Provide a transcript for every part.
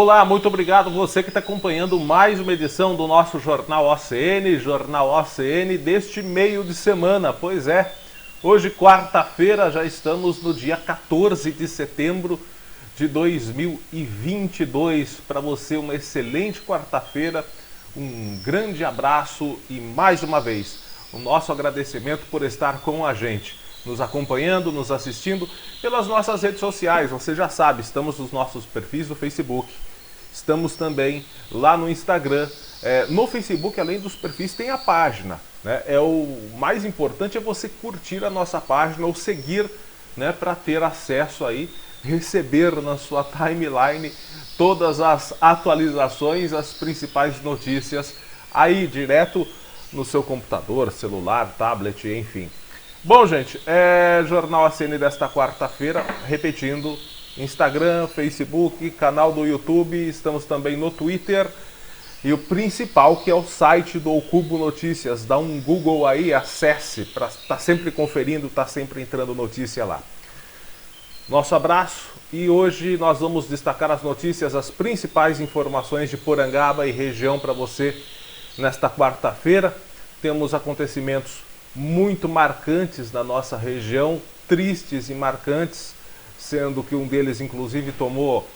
Olá, muito obrigado você que está acompanhando mais uma edição do nosso Jornal OCN deste meio de semana. Pois é, hoje quarta-feira já estamos no dia 14 de setembro de 2022. Para você uma excelente quarta-feira, um grande abraço e mais uma vez o nosso agradecimento por estar com a gente, nos acompanhando, nos assistindo pelas nossas redes sociais. Você já sabe, estamos nos nossos perfis do Facebook, estamos também lá no Instagram. No Facebook, além dos perfis, tem a página, né? O mais importante é você curtir a nossa página ou seguir, né, para ter acesso aí, receber na sua timeline todas as atualizações, as principais notícias aí direto no seu computador, celular, tablet, enfim. Bom, gente, Jornal ACN desta quarta-feira, repetindo, Instagram, Facebook, canal do YouTube, estamos também no Twitter e o principal, que é o site do O Cubo Notícias. Dá um Google aí, acesse, para estar sempre conferindo, tá sempre entrando notícia lá. Nosso abraço, e hoje nós vamos destacar as notícias, as principais informações de Porangaba e região para você nesta quarta-feira. Temos acontecimentos muito marcantes na nossa região, tristes e marcantes, sendo que um deles inclusive tomou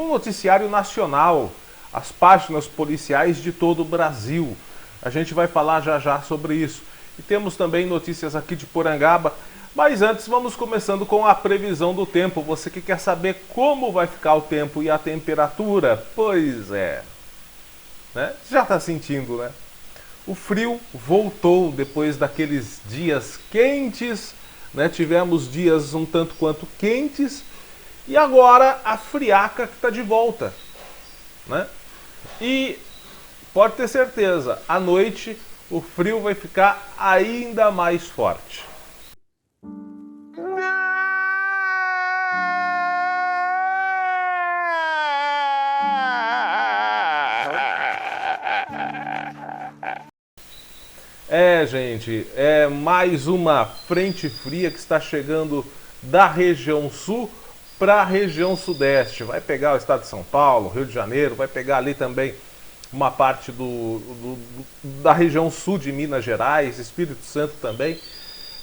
noticiário nacional, as páginas policiais de todo o Brasil. A gente vai falar já já sobre isso. E temos também notícias aqui de Porangaba, mas antes vamos começando com a previsão do tempo. Você que quer saber como vai ficar o tempo e a temperatura, pois é, né? Já está sentindo, né? O frio voltou depois daqueles dias quentes, né? Tivemos dias um tanto quanto quentes e agora a friaca que está de volta, né? E pode ter certeza, à noite o frio vai ficar ainda mais forte. Gente, é mais uma frente fria que está chegando da região sul para a região sudeste. Vai pegar o estado de São Paulo, Rio de Janeiro, vai pegar ali também uma parte da região sul de Minas Gerais, Espírito Santo também.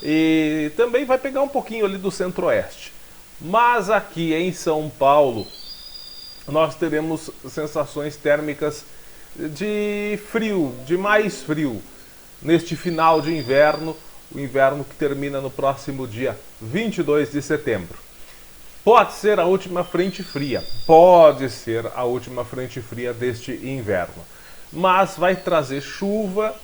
E também vai pegar um pouquinho ali do centro-oeste. Mas aqui em São Paulo, nós teremos sensações térmicas de frio, de mais frio. Neste final de inverno, o inverno que termina no próximo dia 22 de setembro. Pode ser a última frente fria, pode ser a última frente fria deste inverno. Mas vai trazer chuva,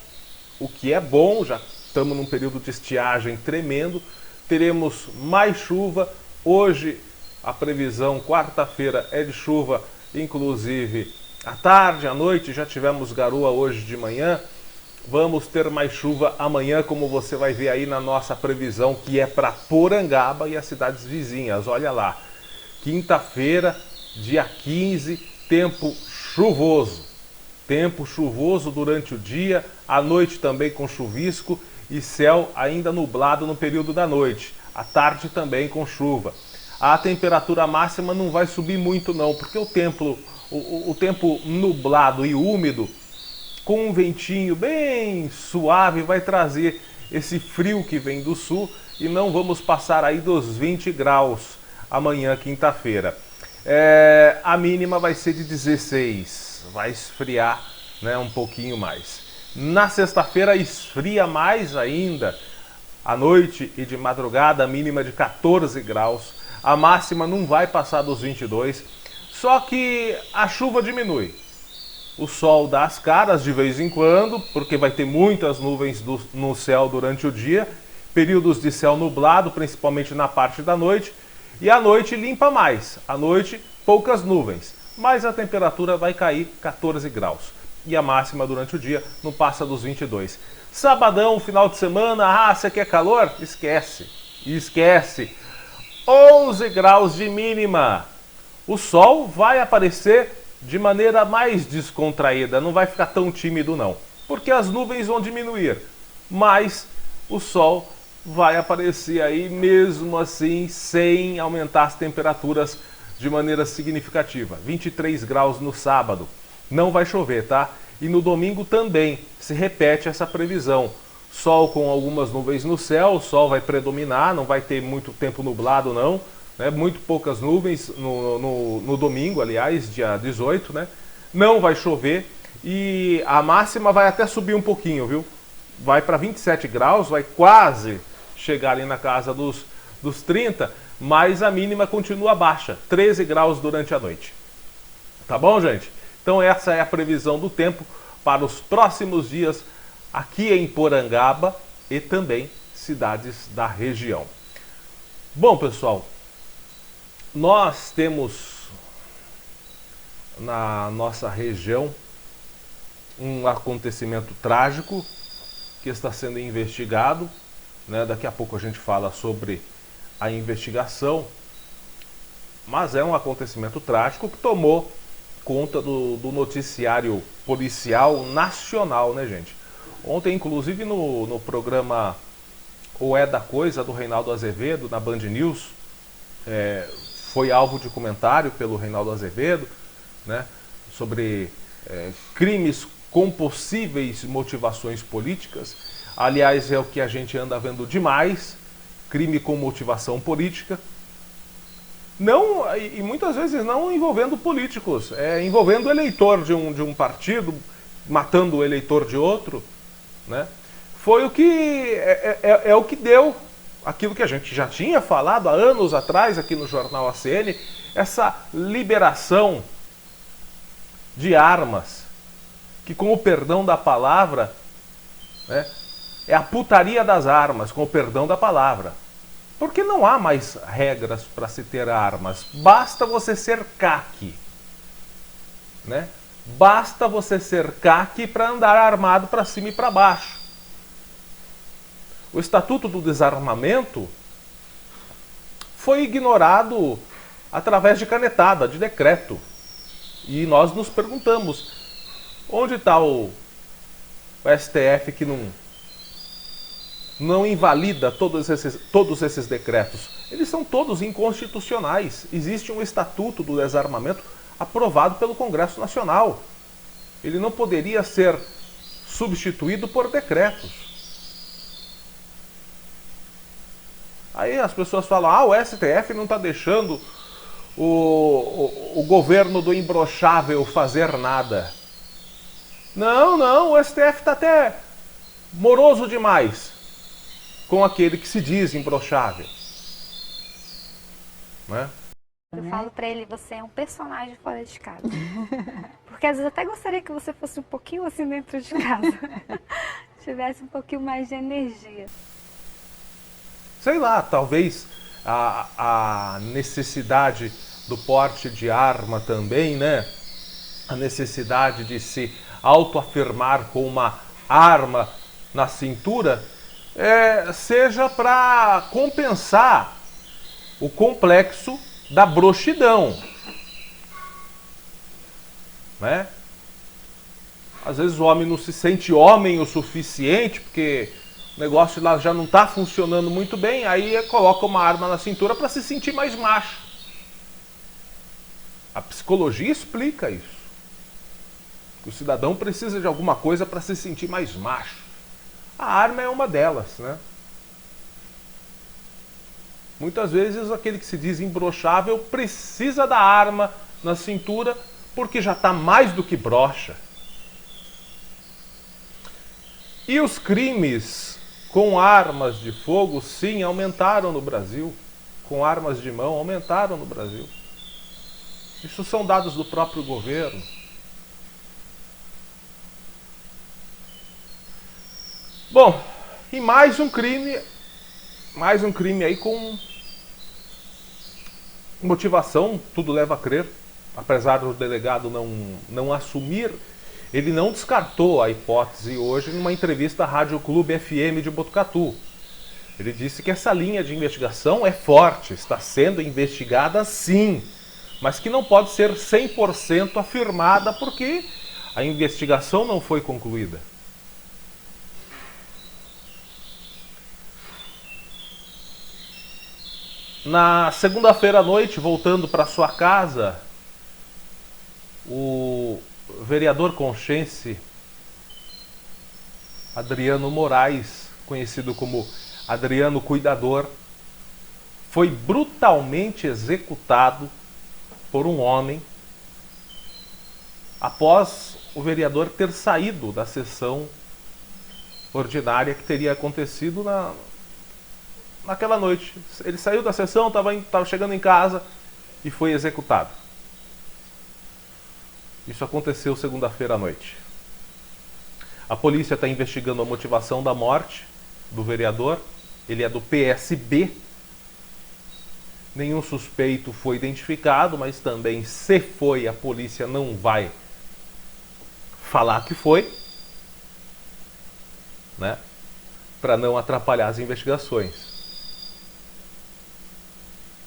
o que é bom, já estamos num período de estiagem tremendo. Teremos mais chuva. Hoje a previsão, quarta-feira, é de chuva, inclusive à tarde, à noite. Já tivemos garoa hoje de manhã. Vamos ter mais chuva amanhã, como você vai ver aí na nossa previsão, que é para Porangaba e as cidades vizinhas. Olha lá, quinta-feira, dia 15, tempo chuvoso. Tempo chuvoso durante o dia, à noite também com chuvisco e céu ainda nublado no período da noite. À tarde também com chuva. A temperatura máxima não vai subir muito não, porque o tempo nublado e úmido, com um ventinho bem suave, vai trazer esse frio que vem do sul e não vamos passar aí dos 20 graus amanhã, quinta-feira. A mínima vai ser de 16, vai esfriar, né, um pouquinho mais. Na sexta-feira esfria mais ainda, à noite e de madrugada, a mínima de 14 graus, a máxima não vai passar dos 22, só que a chuva diminui. O sol dá as caras de vez em quando, porque vai ter muitas nuvens no céu durante o dia, períodos de céu nublado, principalmente na parte da noite, e à noite limpa mais. À noite, poucas nuvens, mas a temperatura vai cair 14 graus. E a máxima durante o dia não passa dos 22. Sabadão, final de semana, você quer calor? Esquece, esquece. 11 graus de mínima. O sol vai aparecer de maneira mais descontraída, não vai ficar tão tímido não, porque as nuvens vão diminuir, mas o sol vai aparecer aí mesmo assim, sem aumentar as temperaturas de maneira significativa. 23 graus no sábado. Não vai chover, tá? E no domingo também se repete essa previsão. Sol com algumas nuvens no céu, o sol vai predominar, não vai ter muito tempo nublado não, né? Muito poucas nuvens no domingo, aliás, dia 18, né? Não vai chover e a máxima vai até subir um pouquinho, viu? Vai para 27 graus, vai quase chegar ali na casa dos 30, mas a mínima continua baixa, 13 graus durante a noite. Tá bom, gente? Então essa é a previsão do tempo para os próximos dias aqui em Porangaba e também cidades da região. Bom, pessoal, nós temos na nossa região um acontecimento trágico que está sendo investigado, né? Daqui a pouco a gente fala sobre a investigação, mas é um acontecimento trágico que tomou conta do noticiário policial nacional, né, gente? Ontem, inclusive, no programa O É da Coisa, do Reinaldo Azevedo, na Band News, foi alvo de comentário pelo Reinaldo Azevedo, né, sobre crimes com possíveis motivações políticas. Aliás, é o que a gente anda vendo demais, crime com motivação política. Não, e muitas vezes não envolvendo políticos, envolvendo o eleitor de um partido, matando o eleitor de outro, né? Foi o que é o que deu aquilo que a gente já tinha falado há anos atrás aqui no Jornal ACN, essa liberação de armas, que com o perdão da palavra, né, é a putaria das armas, com o perdão da palavra. Porque não há mais regras para se ter armas. Basta você ser caqui, né? Basta você ser caqui para andar armado para cima e para baixo. O Estatuto do Desarmamento foi ignorado através de canetada, de decreto. E nós nos perguntamos, onde está o STF que não invalida todos esses decretos? Eles são todos inconstitucionais. Existe um Estatuto do Desarmamento aprovado pelo Congresso Nacional. Ele não poderia ser substituído por decretos. Aí as pessoas falam, o STF não está deixando o governo do imbrochável fazer nada. Não, o STF está até moroso demais com aquele que se diz imbrochável, né? Eu falo pra ele, você é um personagem fora de casa. Porque às vezes eu até gostaria que você fosse um pouquinho assim dentro de casa. Tivesse um pouquinho mais de energia. Sei lá, talvez a necessidade do porte de arma também, né? A necessidade de se autoafirmar com uma arma na cintura seja para compensar o complexo da broxidão, né? Às vezes o homem não se sente homem o suficiente porque o negócio lá já não está funcionando muito bem, aí coloca uma arma na cintura para se sentir mais macho. A psicologia explica isso. O cidadão precisa de alguma coisa para se sentir mais macho. A arma é uma delas, né? Muitas vezes aquele que se diz imbrochável precisa da arma na cintura porque já está mais do que broxa. E os crimes com armas de fogo, sim, aumentaram no Brasil. Com armas de mão, aumentaram no Brasil. Isso são dados do próprio governo. Bom, e mais um crime aí com motivação, tudo leva a crer, apesar do delegado não assumir, ele não descartou a hipótese hoje numa entrevista à Rádio Clube FM de Botucatu. Ele disse que essa linha de investigação é forte, está sendo investigada sim, mas que não pode ser 100% afirmada porque a investigação não foi concluída. Na segunda-feira à noite, voltando para sua casa, o vereador conxense Adriano Moraes, conhecido como Adriano Cuidador, foi brutalmente executado por um homem após o vereador ter saído da sessão ordinária que teria acontecido naquela noite. Ele saiu da sessão, estava chegando em casa e foi executado. Isso aconteceu segunda-feira à noite. A polícia está investigando a motivação da morte do vereador. Ele é do PSB. Nenhum suspeito foi identificado, mas também, se foi, a polícia não vai falar que foi, né? Para não atrapalhar as investigações.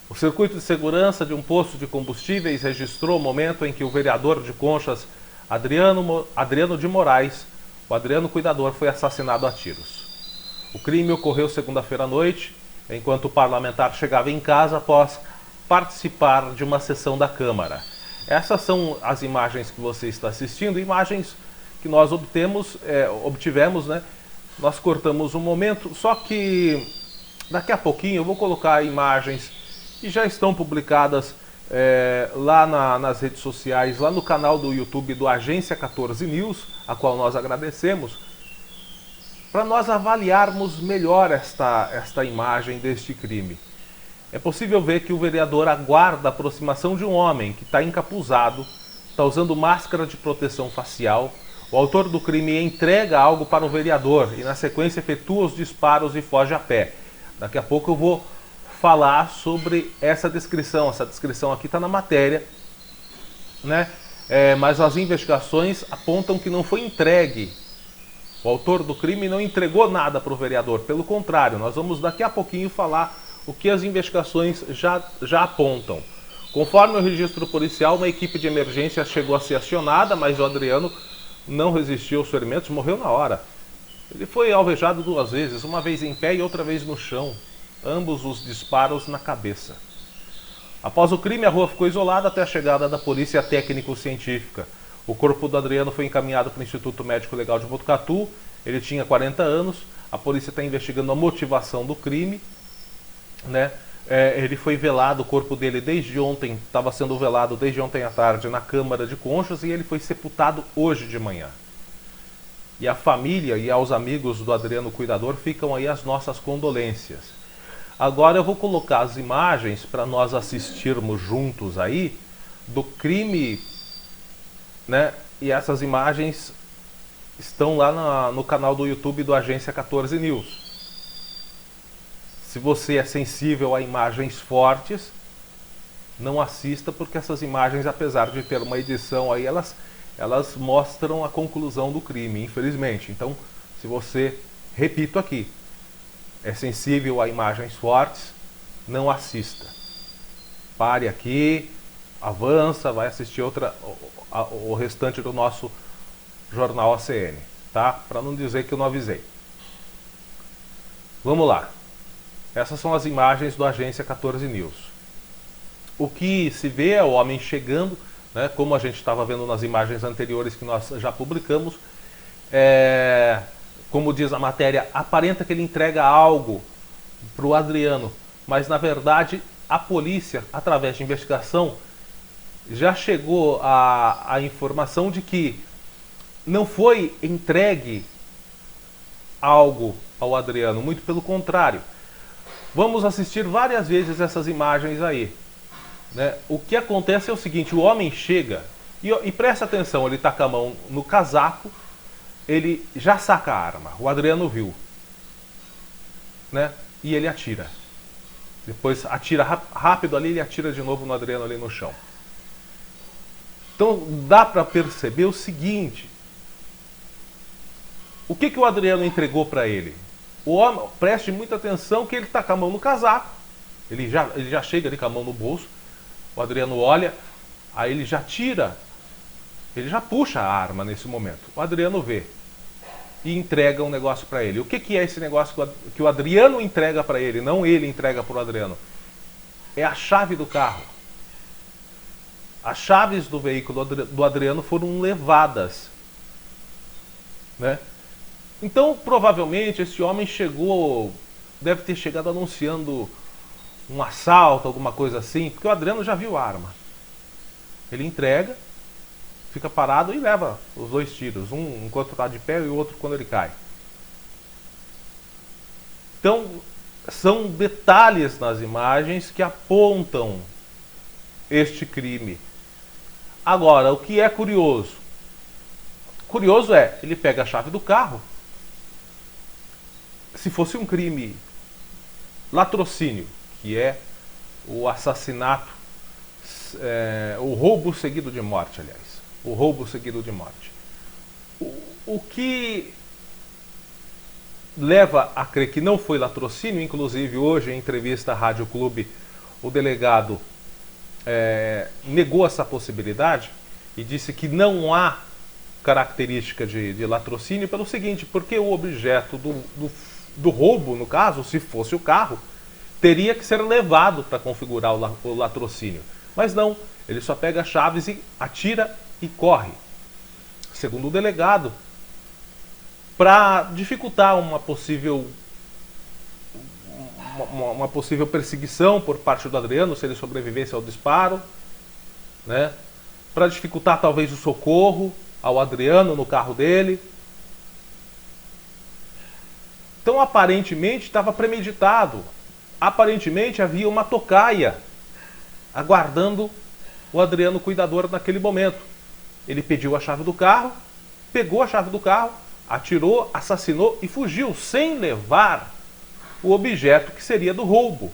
O circuito de segurança de um posto de combustíveis registrou o momento em que o vereador de Conchas, Adriano de Moraes, o Adriano Cuidador, foi assassinado a tiros. O crime ocorreu segunda-feira à noite, enquanto o parlamentar chegava em casa após participar de uma sessão da Câmara. Essas são as imagens que você está assistindo, imagens que nós obtivemos, né? Nós cortamos um momento, só que daqui a pouquinho eu vou colocar imagens que já estão publicadas lá nas redes sociais, lá no canal do YouTube do Agência 14 News, a qual nós agradecemos, para nós avaliarmos melhor esta imagem deste crime. É possível ver que o vereador aguarda a aproximação de um homem que está encapuzado, está usando máscara de proteção facial. O autor do crime entrega algo para o vereador e, na sequência, efetua os disparos e foge a pé. Daqui a pouco eu vou falar sobre essa descrição. Essa descrição aqui está na matéria, né? Mas as investigações apontam que não foi entregue. O autor do crime não entregou nada para o vereador. Pelo contrário, nós vamos daqui a pouquinho falar o que as investigações já apontam. Conforme o registro policial, uma equipe de emergência chegou a ser acionada, mas o Adriano não resistiu aos ferimentos, morreu na hora. Ele foi alvejado 2 vezes, uma vez em pé e outra vez no chão. Ambos os disparos na cabeça. Após o crime, a rua ficou isolada até a chegada da polícia técnico-científica. O corpo do Adriano foi encaminhado para o Instituto Médico Legal de Botucatu. Ele tinha 40 anos. A polícia está investigando a motivação do crime, né? Ele foi velado, o corpo dele desde ontem, estava sendo velado desde ontem à tarde na Câmara de Conchas, e ele foi sepultado hoje de manhã. E a família e aos amigos do Adriano Cuidador ficam aí as nossas condolências. Agora eu vou colocar as imagens para nós assistirmos juntos aí do crime, né? E essas imagens estão lá no canal do YouTube do Agência 14 News. Se você é sensível a imagens fortes, não assista, porque essas imagens, apesar de ter uma edição aí, elas mostram a conclusão do crime, infelizmente. Então, se você, repito aqui, é sensível a imagens fortes, não assista. Pare aqui, avança, vai assistir o restante do nosso jornal ACN, tá? Para não dizer que eu não avisei. Vamos lá. Essas são as imagens do Agência 14 News. O que se vê é o homem chegando, né, como a gente estava vendo nas imagens anteriores que nós já publicamos. Como diz a matéria, aparenta que ele entrega algo para o Adriano, mas na verdade a polícia, através de investigação, já chegou à informação de que não foi entregue algo ao Adriano, muito pelo contrário. Vamos assistir várias vezes essas imagens aí, né? O que acontece é o seguinte: o homem chega e presta atenção, ele está com a mão no casaco, ele já saca a arma, o Adriano viu, né? E ele atira. Depois atira rápido ali, ele atira de novo no Adriano ali no chão. Então dá para perceber o seguinte: o que o Adriano entregou para ele? O homem, preste muita atenção que ele está com a mão no casaco, ele já chega ali com a mão no bolso, o Adriano olha, aí ele já tira, ele já puxa a arma nesse momento. O Adriano vê e entrega um negócio para ele. O que é esse negócio que o Adriano entrega para ele, não ele entrega para o Adriano? é a chave do carro. As chaves do veículo do Adriano foram levadas, né? Então, provavelmente, esse homem deve ter chegado anunciando um assalto, alguma coisa assim, porque o Adriano já viu a arma. Ele entrega, fica parado e leva os 2 tiros, um enquanto está de pé e o outro quando ele cai. Então, são detalhes nas imagens que apontam este crime. Agora, o que é curioso? Curioso é, ele pega a chave do carro. Se fosse um crime latrocínio, que é o assassinato, o roubo seguido de morte, aliás. O roubo seguido de morte. O que leva a crer que não foi latrocínio, inclusive hoje em entrevista à Rádio Clube, o delegado negou essa possibilidade e disse que não há característica de latrocínio pelo seguinte, porque o objeto do roubo, no caso, se fosse o carro, teria que ser levado para configurar o latrocínio. Mas não, ele só pega as chaves e atira e corre. Segundo o delegado, para dificultar uma possível perseguição por parte do Adriano, se ele sobrevivesse ao disparo, né? Para dificultar talvez o socorro ao Adriano no carro dele. Então aparentemente estava premeditado. Aparentemente havia uma tocaia aguardando o Adriano cuidador naquele momento. Ele pediu a chave do carro, pegou a chave do carro, atirou, assassinou e fugiu sem levar o objeto que seria do roubo.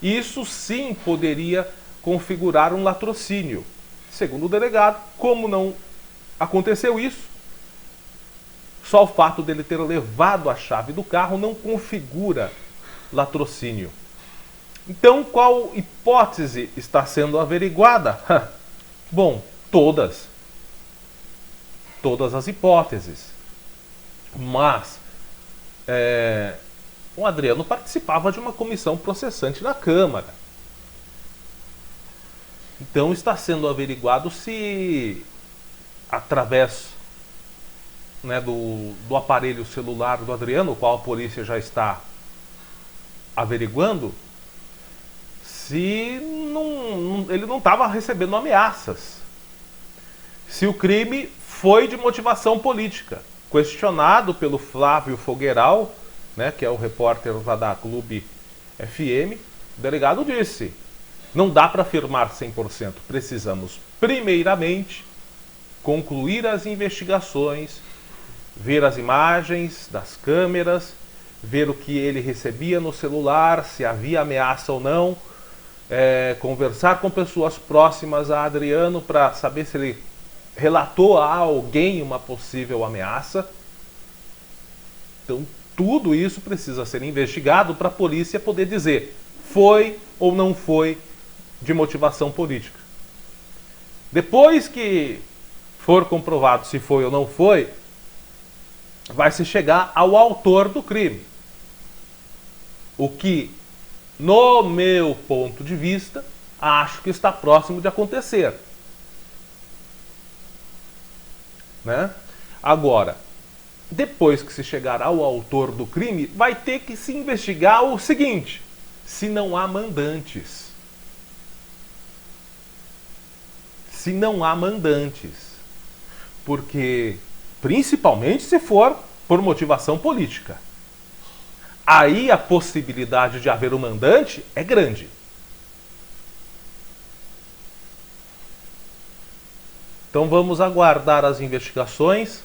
Isso sim poderia configurar um latrocínio. Segundo o delegado, como não aconteceu isso, só o fato dele ter levado a chave do carro não configura latrocínio. Então, qual hipótese está sendo averiguada? Bom, todas. Todas as hipóteses. Mas o Adriano participava de uma comissão processante na Câmara. Então está sendo averiguado se, através, né, do aparelho celular do Adriano, o qual a polícia já está averiguando, se ele não estava recebendo ameaças. Se o crime foi de motivação política. Questionado pelo Flávio Fogueiral, né, que é o repórter da Clube FM, o delegado disse: não dá para afirmar 100%. Precisamos, primeiramente, concluir as investigações, ver as imagens das câmeras, ver o que ele recebia no celular, se havia ameaça ou não, conversar com pessoas próximas a Adriano para saber se ele relatou a alguém uma possível ameaça. Então, tudo isso precisa ser investigado para a polícia poder dizer foi ou não foi de motivação política. Depois que for comprovado se foi ou não foi, vai se chegar ao autor do crime. O que, no meu ponto de vista, acho que está próximo de acontecer. Né? Agora, depois que se chegar ao autor do crime, vai ter que se investigar o seguinte: se não há mandantes. Se não há mandantes. Porque, principalmente se for por motivação política. Aí a possibilidade de haver um mandante é grande. Então vamos aguardar as investigações,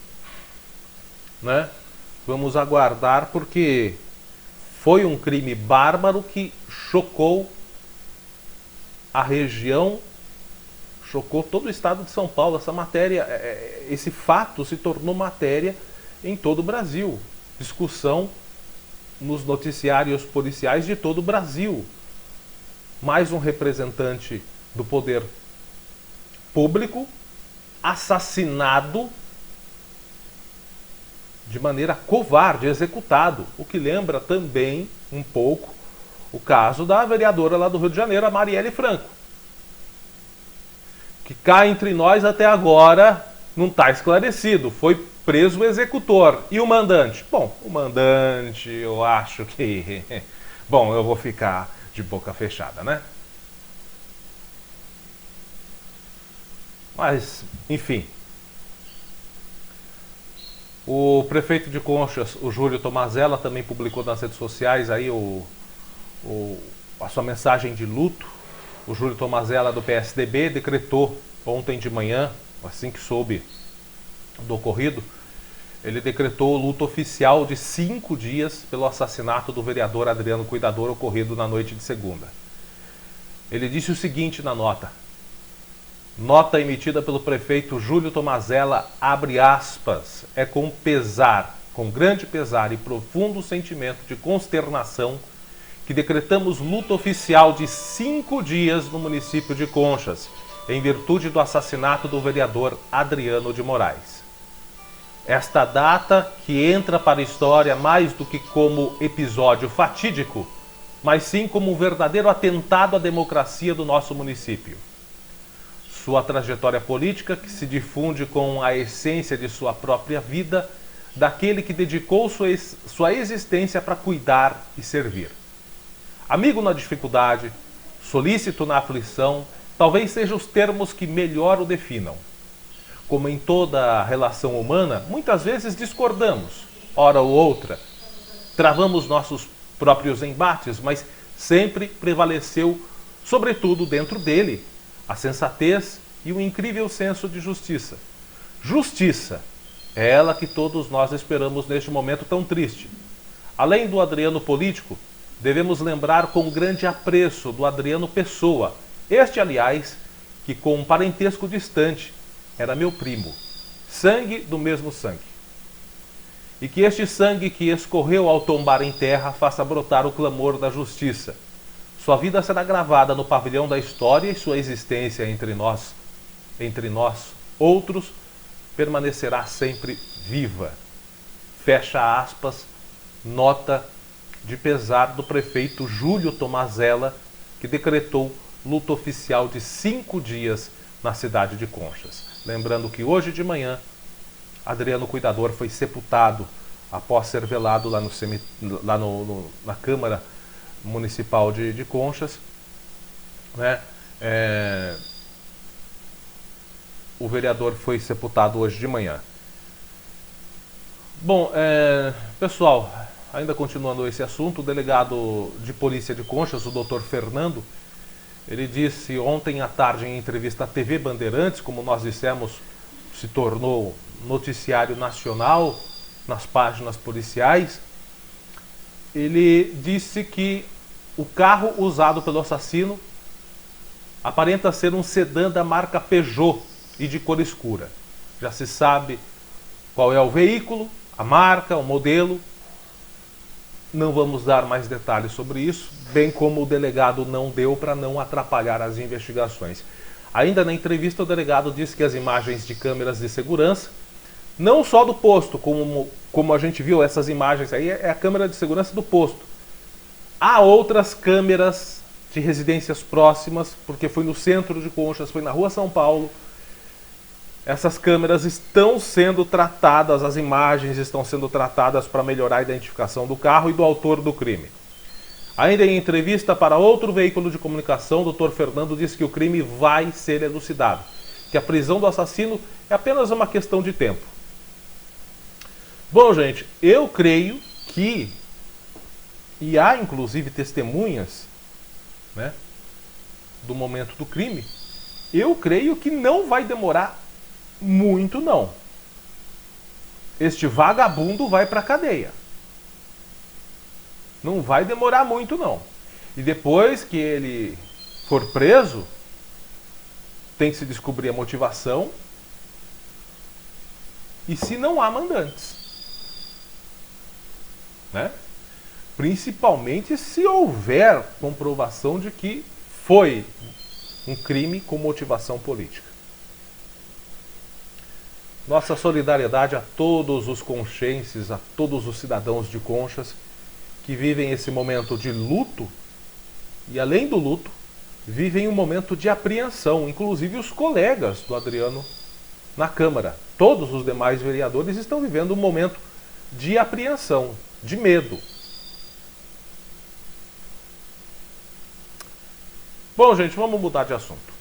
né? Vamos aguardar, porque foi um crime bárbaro que chocou a região, chocou todo o estado de São Paulo. Essa matéria, esse fato se tornou matéria em todo o Brasil. Discussão nos noticiários policiais de todo o Brasil. Mais um representante do poder público assassinado de maneira covarde, executado, o que lembra também um pouco o caso da vereadora lá do Rio de Janeiro, a Marielle Franco, que cá entre nós até agora não está esclarecido. Foi preso o executor. E o mandante? Bom, o mandante eu acho que... Bom, eu vou ficar de boca fechada, né? Mas, enfim. O prefeito de Conchas, o Júlio Tomazella, também publicou nas redes sociais aí a sua mensagem de luto. O Júlio Tomazella, do PSDB, decretou ontem de manhã, assim que soube do ocorrido, ele decretou o luto oficial de 5 dias pelo assassinato do vereador Adriano Cuidador, ocorrido na noite de segunda. Ele disse o seguinte na nota: nota emitida pelo prefeito Júlio Tomazella, abre aspas, é com pesar, com grande pesar e profundo sentimento de consternação que decretamos luto oficial de 5 dias no município de Conchas, em virtude do assassinato do vereador Adriano de Moraes. Esta data, que entra para a história mais do que como episódio fatídico, mas sim como um verdadeiro atentado à democracia do nosso município. Sua trajetória política, que se difunde com a essência de sua própria vida, daquele que dedicou sua existência para cuidar e servir. Amigo na dificuldade, solícito na aflição, talvez sejam os termos que melhor o definam. Como em toda relação humana, muitas vezes discordamos, hora ou outra. Travamos nossos próprios embates, mas sempre prevaleceu, sobretudo dentro dele, a sensatez e o incrível senso de justiça. Justiça é ela que todos nós esperamos neste momento tão triste. Além do Adriano político, devemos lembrar com grande apreço do Adriano pessoa. Este, aliás, que com um parentesco distante, era meu primo, sangue do mesmo sangue. E que este sangue que escorreu ao tombar em terra faça brotar o clamor da justiça. Sua vida será gravada no pavilhão da história e sua existência entre nós outros, permanecerá sempre viva. Fecha aspas, nota de pesar do prefeito Júlio Tomazella, que decretou luto oficial de 5 dias na cidade de Conchas. Lembrando que hoje de manhã, Adriano Cuidador foi sepultado após ser velado lá, na Câmara Municipal de Conchas, né? O vereador foi sepultado hoje de manhã. Bom, pessoal, ainda continuando esse assunto, o delegado de polícia de Conchas, o Dr. Fernando, ele disse ontem à tarde em entrevista à TV Bandeirantes, como nós dissemos, se tornou noticiário nacional nas páginas policiais. Ele disse que o carro usado pelo assassino aparenta ser um sedã da marca Peugeot e de cor escura. Já se sabe qual é o veículo, a marca, o modelo. Não vamos dar mais detalhes sobre isso, bem como o delegado não deu para não atrapalhar as investigações. Ainda na entrevista, o delegado disse que as imagens de câmeras de segurança, não só do posto, como a gente viu, essas imagens aí é a câmera de segurança do posto. Há outras câmeras de residências próximas, porque foi no centro de Conchas, foi na Rua São Paulo. Essas câmeras estão sendo tratadas, as imagens estão sendo tratadas para melhorar a identificação do carro e do autor do crime. Ainda em entrevista para outro veículo de comunicação, o Dr. Fernando disse que o crime vai ser elucidado, que a prisão do assassino é apenas uma questão de tempo. Bom, gente, eu creio que, e há inclusive testemunhas, né, do momento do crime, eu creio que não vai demorar muito, não. Este vagabundo vai para a cadeia. Não vai demorar muito, não. E depois que ele for preso, tem que se descobrir a motivação e se não há mandantes, né? Principalmente se houver comprovação de que foi um crime com motivação política. Nossa solidariedade a todos os conchenses, a todos os cidadãos de Conchas que vivem esse momento de luto e além do luto, vivem um momento de apreensão, inclusive os colegas do Adriano na Câmara. Todos os demais vereadores estão vivendo um momento de apreensão, de medo. Bom, gente, vamos mudar de assunto.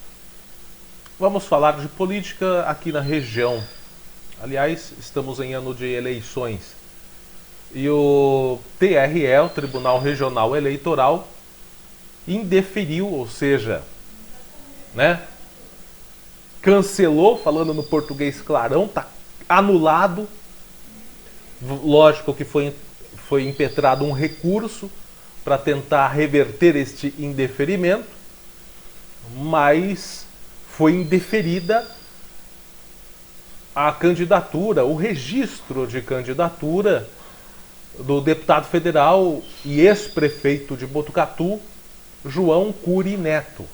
Vamos falar de política aqui na região. Aliás, estamos em ano de eleições. E o TRE, o Tribunal Regional Eleitoral, indeferiu, ou seja, né, cancelou, falando no português clarão, está anulado. Lógico que foi impetrado um recurso para tentar reverter este indeferimento, mas foi indeferida a candidatura, o registro de candidatura do deputado federal e ex-prefeito de Botucatu, João Cury Neto.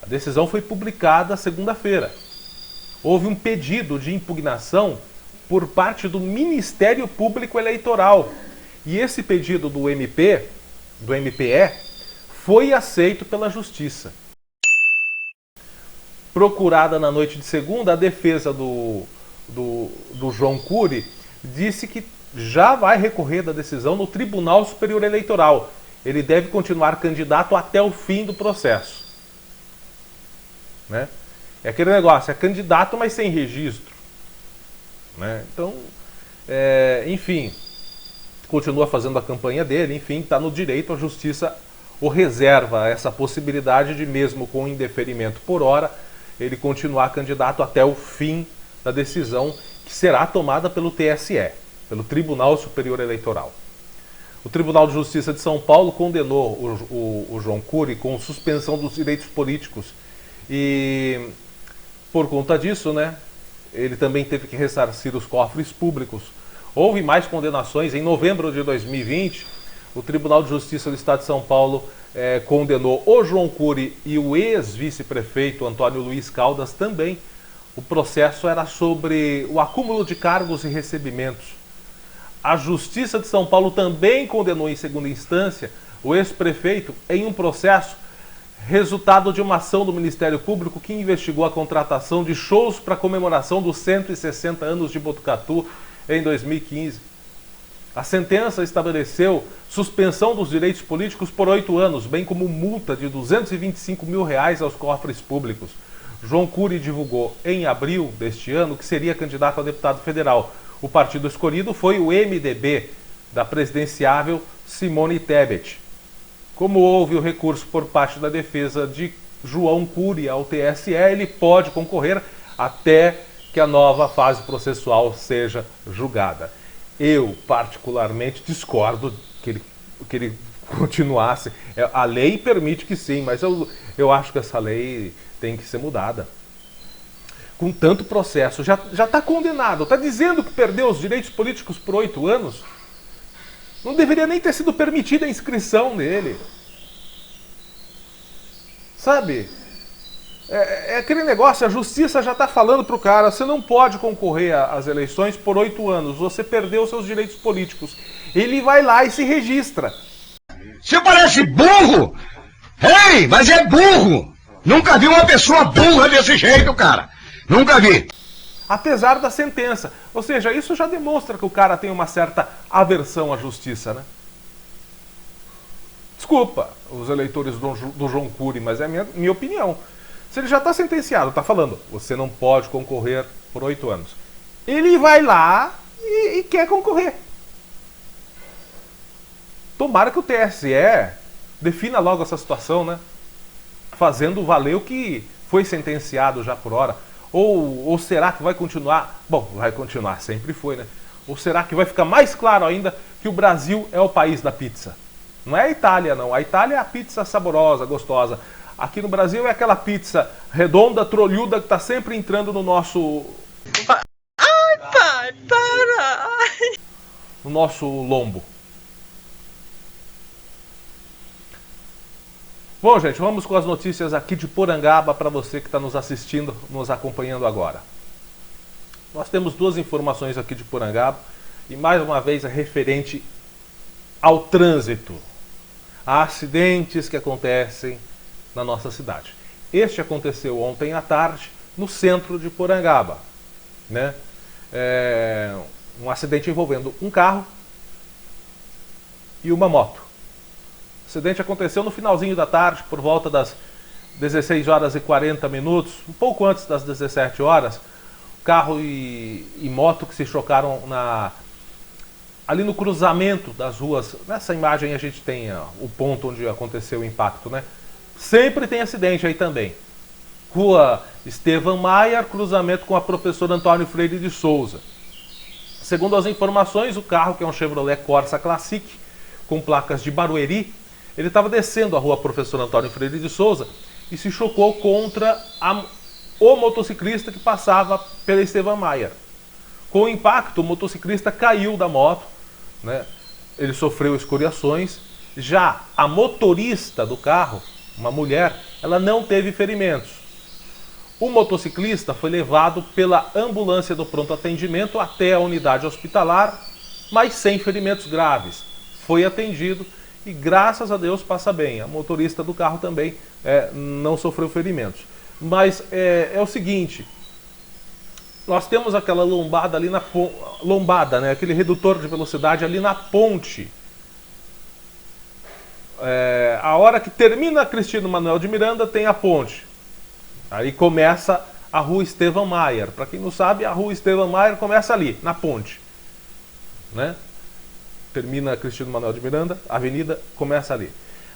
A decisão foi publicada segunda-feira. Houve um pedido de impugnação por parte do Ministério Público Eleitoral. E esse pedido do MPE, foi aceito pela Justiça. Procurada na noite de segunda, a defesa do João Cury disse que já vai recorrer da decisão no Tribunal Superior Eleitoral. Ele deve continuar candidato até o fim do processo. Né? É aquele negócio, é candidato, mas sem registro. Né? Então, enfim, continua fazendo a campanha dele, enfim, está no direito, a Justiça o reserva essa possibilidade de, mesmo com indeferimento por hora, ele continuar candidato até o fim da decisão que será tomada pelo TSE, pelo Tribunal Superior Eleitoral. O Tribunal de Justiça de São Paulo condenou o João Cury com suspensão dos direitos políticos e, por conta disso, né, ele também teve que ressarcir os cofres públicos. Houve mais condenações. Em novembro de 2020, o Tribunal de Justiça do Estado de São Paulo condenou o João Cury e o ex-vice-prefeito Antônio Luiz Caldas também. O processo era sobre o acúmulo de cargos e recebimentos. A Justiça de São Paulo também condenou em segunda instância o ex-prefeito em um processo resultado de uma ação do Ministério Público que investigou a contratação de shows para comemoração dos 160 anos de Botucatu em 2015. A sentença estabeleceu suspensão dos direitos políticos por 8 anos, bem como multa de R$225 mil aos cofres públicos. João Cury divulgou em abril deste ano que seria candidato a deputado federal. O partido escolhido foi o MDB, da presidenciável Simone Tebet. Como houve o recurso por parte da defesa de João Cury ao TSE, ele pode concorrer até que a nova fase processual seja julgada. Eu, particularmente, discordo que ele continuasse. A lei permite que sim, mas eu acho que essa lei tem que ser mudada. Com tanto processo, já está condenado, está dizendo que perdeu os direitos políticos por 8 anos. Não deveria nem ter sido permitida a inscrição dele. Sabe? É aquele negócio, a Justiça já está falando para o cara, você não pode concorrer às eleições por 8 anos, você perdeu os seus direitos políticos. Ele vai lá e se registra. Você parece burro! Ei, mas é burro! Nunca vi uma pessoa burra desse jeito, cara! Nunca vi! Apesar da sentença. Ou seja, isso já demonstra que o cara tem uma certa aversão à justiça, né? Desculpa os eleitores do João Cury, mas é a minha opinião. Se ele já está sentenciado, está falando, você não pode concorrer por 8 anos. Ele vai lá e quer concorrer. Tomara que o TSE defina logo essa situação, né? Fazendo valer o que foi sentenciado já por hora. Ou será que vai continuar? Bom, vai continuar, sempre foi, né? Ou será que vai ficar mais claro ainda que o Brasil é o país da pizza? Não é a Itália, não. A Itália é a pizza saborosa, gostosa. Aqui no Brasil é aquela pizza redonda, trolhuda, que está sempre entrando no nosso... Ai, pai, para! No nosso lombo. Bom, gente, vamos com as notícias aqui de Porangaba para você que está nos assistindo, nos acompanhando agora. Nós temos 2 informações aqui de Porangaba e mais uma vez é referente ao trânsito. a acidentes que acontecem na nossa cidade. Este aconteceu ontem à tarde no centro de Porangaba, né? Um acidente envolvendo um carro e uma moto. O acidente aconteceu no finalzinho da tarde, por volta das 16 horas e 40 minutos, um pouco antes das 17 horas, carro e moto que se chocaram ali no cruzamento das ruas. Nessa imagem a gente tem o ponto onde aconteceu o impacto, né? Sempre tem acidente aí também. Rua Estevam Maia, cruzamento com a professora Antônio Freire de Souza. Segundo as informações, o carro, que é um Chevrolet Corsa Classic, com placas de Barueri, ele estava descendo a rua Professor Antônio Freire de Souza e se chocou contra o motociclista que passava pela Estevam Maia. Com o impacto, o motociclista caiu da moto, né? Ele sofreu escoriações. Já a motorista do carro, uma mulher, ela não teve ferimentos. O motociclista foi levado pela ambulância do pronto atendimento até a unidade hospitalar, mas sem ferimentos graves. Foi atendido e, graças a Deus, passa bem. A motorista do carro também não sofreu ferimentos. Mas é o seguinte, nós temos aquela lombada ali lombada, né? Aquele redutor de velocidade ali na ponte. A hora que termina a Cristino Manuel de Miranda, tem a ponte. Aí começa a rua Estevam Maia. Para quem não sabe, a rua Estevam Maia começa ali, na ponte, né? Termina a Cristino Manuel de Miranda, a avenida começa ali.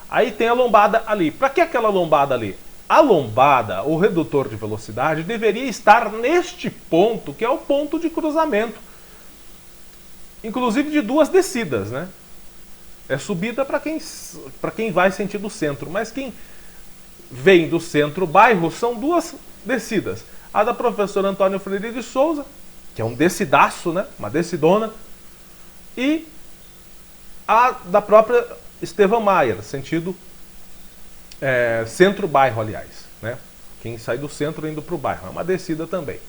Aí tem a lombada ali. Para que aquela lombada ali? A lombada, o redutor de velocidade, deveria estar neste ponto, que é o ponto de cruzamento. Inclusive de duas descidas, né? É subida para quem vai sentido centro, mas quem vem do centro-bairro são duas descidas. A da professora Antônio Freire de Souza, que é um descidaço, né? Uma descidona, e a da própria Estevam Maia, sentido centro-bairro, aliás, né? Quem sai do centro indo para o bairro, é uma descida também.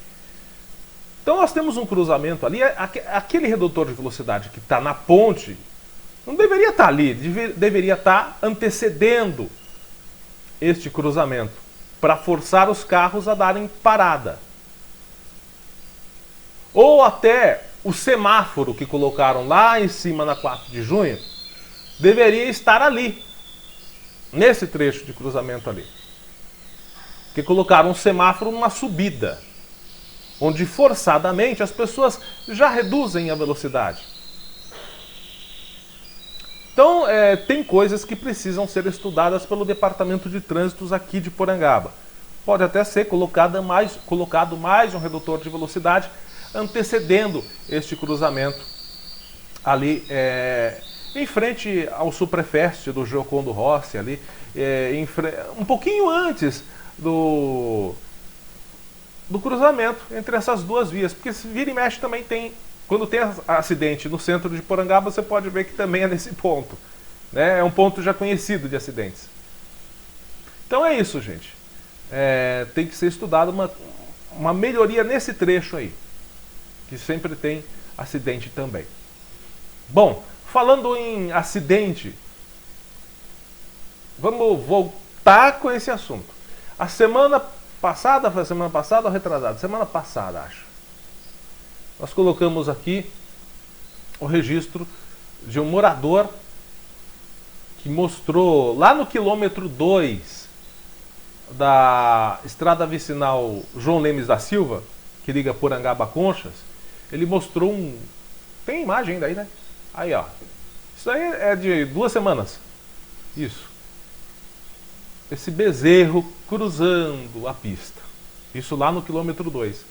Então nós temos um cruzamento ali, aquele redutor de velocidade que está na ponte, não deveria estar ali, deveria estar antecedendo este cruzamento, para forçar os carros a darem parada. Ou até o semáforo que colocaram lá em cima na 4 de junho, deveria estar ali, nesse trecho de cruzamento ali. Que colocaram um semáforo numa subida, onde forçadamente as pessoas já reduzem a velocidade. Então, tem coisas que precisam ser estudadas pelo Departamento de Trânsitos aqui de Porangaba. Pode até ser colocado mais um redutor de velocidade antecedendo este cruzamento ali em frente ao Suprefest do Giocondo Rossi, ali, um pouquinho antes do cruzamento entre essas duas vias, porque se vira e mexe também tem. Quando tem acidente no centro de Porangaba, você pode ver que também é nesse ponto, né? É um ponto já conhecido de acidentes. Então é isso, gente. Tem que ser estudada uma melhoria nesse trecho aí, que sempre tem acidente também. Bom, falando em acidente, vamos voltar com esse assunto. A semana passada, foi a semana passada ou retrasada? Semana passada, acho. Nós colocamos aqui o registro de um morador que mostrou lá no quilômetro 2 da estrada vicinal João Lemes da Silva, que liga Porangaba a Conchas, ele mostrou tem imagem ainda aí, né? Aí, ó. Isso aí é de 2 semanas. Isso. Esse bezerro cruzando a pista. Isso lá no quilômetro 2.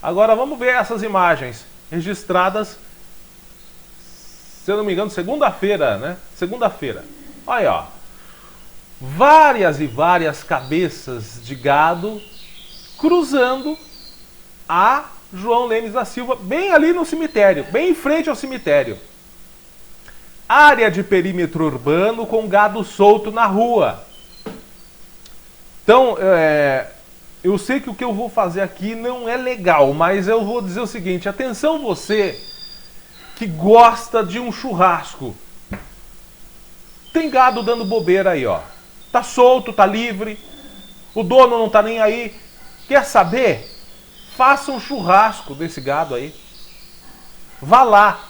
Agora vamos ver essas imagens registradas, se eu não me engano, segunda-feira, né? Segunda-feira. Olha, ó. Várias e várias cabeças de gado cruzando a João Lemes da Silva, bem ali no cemitério, bem em frente ao cemitério. Área de perímetro urbano com gado solto na rua. Então, eu sei que o que eu vou fazer aqui não é legal, mas eu vou dizer o seguinte: atenção você que gosta de um churrasco. Tem gado dando bobeira aí, ó. Tá solto, tá livre. O dono não tá nem aí. Quer saber? Faça um churrasco desse gado aí. Vá lá.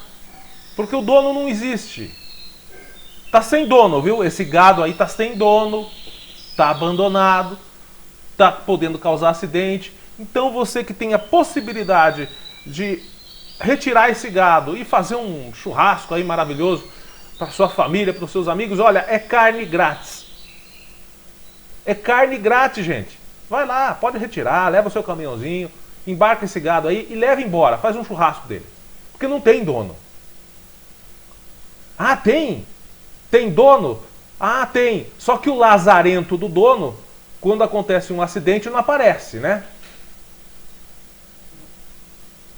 Porque o dono não existe. Tá sem dono, viu? Esse gado aí tá sem dono. Tá abandonado. Tá podendo causar acidente. Então você que tem a possibilidade de retirar esse gado e fazer um churrasco aí maravilhoso para sua família, para os seus amigos, olha, é carne grátis. É carne grátis, gente. Vai lá, pode retirar, leva o seu caminhãozinho, embarca esse gado aí e leva embora, faz um churrasco dele. Porque não tem dono. Ah, tem? Tem dono? Ah, tem. Só que o lazarento do dono, quando acontece um acidente, não aparece, né?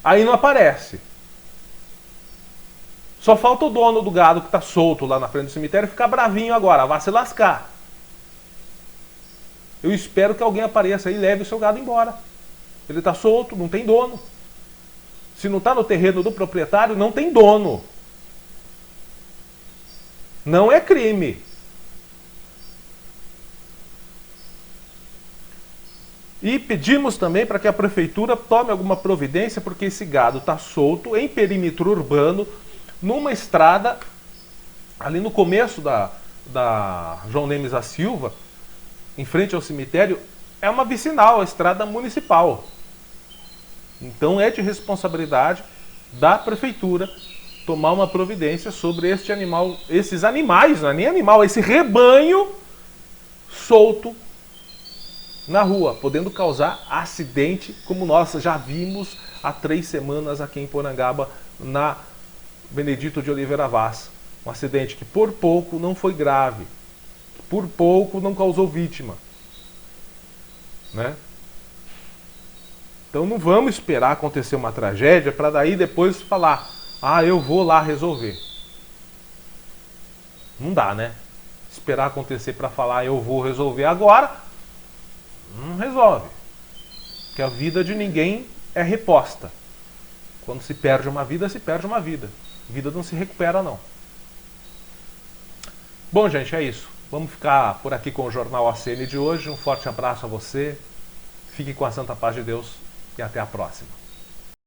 Aí não aparece. Só falta o dono do gado que está solto lá na frente do cemitério ficar bravinho agora, vá se lascar. Eu espero que alguém apareça aí e leve o seu gado embora. Ele está solto, não tem dono. Se não está no terreno do proprietário, não tem dono. Não é crime. E pedimos também para que a prefeitura tome alguma providência, porque esse gado está solto em perímetro urbano, numa estrada, ali no começo da João Nemes da Silva, em frente ao cemitério, é uma vicinal, a estrada municipal. Então é de responsabilidade da prefeitura tomar uma providência sobre este animal, esses animais, não é nem animal, esse rebanho solto na rua, podendo causar acidente, como nós já vimos há 3 semanas aqui em Porangaba, na Benedito de Oliveira Vaz. Um acidente que por pouco não foi grave, que por pouco não causou vítima, né? Então não vamos esperar acontecer uma tragédia para daí depois falar, ah, eu vou lá resolver. Não dá, né? Esperar acontecer para falar, eu vou resolver agora, não resolve. Porque a vida de ninguém é reposta. Quando se perde uma vida, se perde uma vida. A vida não se recupera, não. Bom, gente, é isso. Vamos ficar por aqui com o Jornal ACN de hoje. Um forte abraço a você. Fique com a santa paz de Deus e até a próxima.